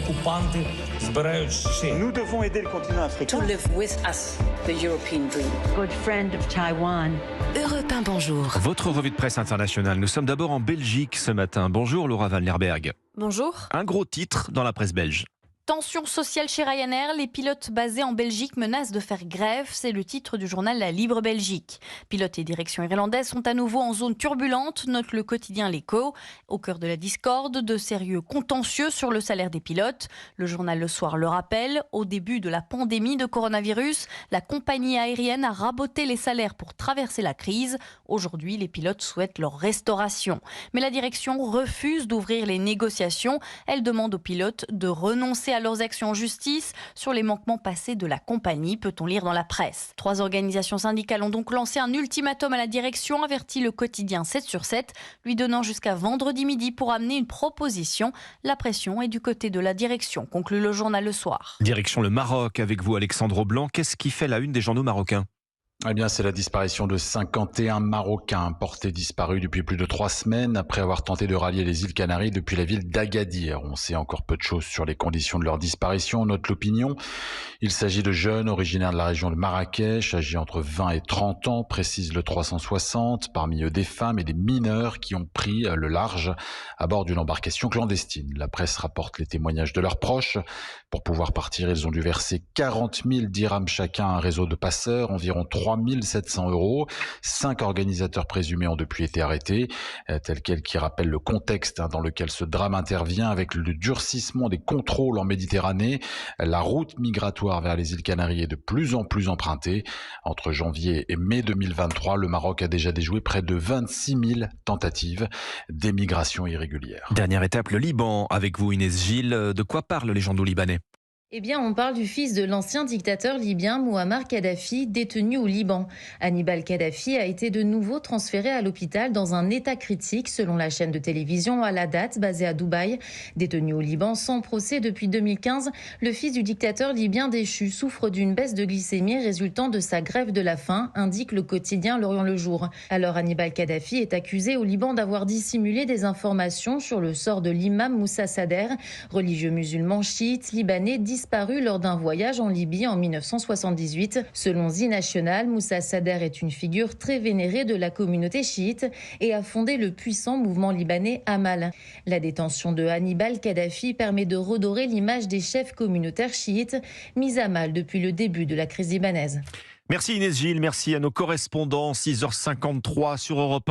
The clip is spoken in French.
окупанти збирають ще. Nous devons aider le continent africain. To live with us, the European dream. Good friend of Taiwan. Europe 1, bonjour. Votre revue de presse internationale. Nous sommes d'abord en Belgique ce matin. Bonjour Laura Van Lerberg. Bonjour. Un gros titre dans la presse belge. Tension sociale chez Ryanair, les pilotes basés en Belgique menacent de faire grève, c'est le titre du journal La Libre Belgique. Pilotes et direction irlandaise sont à nouveau en zone turbulente, note le quotidien L'Écho. Au cœur de la discorde, de sérieux contentieux sur le salaire des pilotes. Le journal Le Soir le rappelle, au début de la pandémie de coronavirus, la compagnie aérienne a raboté les salaires pour traverser la crise. Aujourd'hui, les pilotes souhaitent leur restauration. Mais la direction refuse d'ouvrir les négociations. Elle demande aux pilotes de renoncer à leurs actions en justice sur les manquements passés de la compagnie, peut-on lire dans la presse. 3 organisations syndicales ont donc lancé un ultimatum à la direction, avertit le quotidien 7/7, lui donnant jusqu'à vendredi midi pour amener une proposition. La pression est du côté de la direction, conclut le journal Le Soir. Direction le Maroc avec vous Alexandre Blanc. Qu'est-ce qui fait la une des journaux marocains ? Eh bien, c'est la disparition de 51 Marocains portés disparus depuis plus de 3 semaines après avoir tenté de rallier les îles Canaries depuis la ville d'Agadir. On sait encore peu de choses sur les conditions de leur disparition, note l'opinion. Il s'agit de jeunes originaires de la région de Marrakech, âgés entre 20 et 30 ans, précise le 360, parmi eux des femmes et des mineurs qui ont pris le large à bord d'une embarcation clandestine. La presse rapporte les témoignages de leurs proches. Pour pouvoir partir, ils ont dû verser 40 000 dirhams chacun à un réseau de passeurs, environ 3 700 €. 5 organisateurs présumés ont depuis été arrêtés, tel quel qui rappelle le contexte dans lequel ce drame intervient avec le durcissement des contrôles en Méditerranée. La route migratoire vers les îles Canaries est de plus en plus empruntée. Entre janvier et mai 2023, le Maroc a déjà déjoué près de 26 000 tentatives d'émigration irrégulière. Dernière étape, le Liban. Avec vous Inès Gilles. De quoi parlent les journaux libanais ? Eh bien, on parle du fils de l'ancien dictateur libyen Mouammar Kadhafi, détenu au Liban. Hannibal Kadhafi a été de nouveau transféré à l'hôpital dans un état critique, selon la chaîne de télévision Al Hadat, basée à Dubaï. Détenu au Liban sans procès depuis 2015, le fils du dictateur libyen déchu souffre d'une baisse de glycémie résultant de sa grève de la faim, indique le quotidien L'Orient le Jour. Alors, Hannibal Kadhafi est accusé au Liban d'avoir dissimulé des informations sur le sort de l'imam Moussa Sader, religieux musulman chiite libanais disparu lors d'un voyage en Libye en 1978. Selon The National, Moussa Sader est une figure très vénérée de la communauté chiite et a fondé le puissant mouvement libanais Amal. La détention de Hannibal Kadhafi permet de redorer l'image des chefs communautaires chiites, mis à mal depuis le début de la crise libanaise. Merci Inès Gilles, merci à nos correspondants. 6h53 sur Europe 1.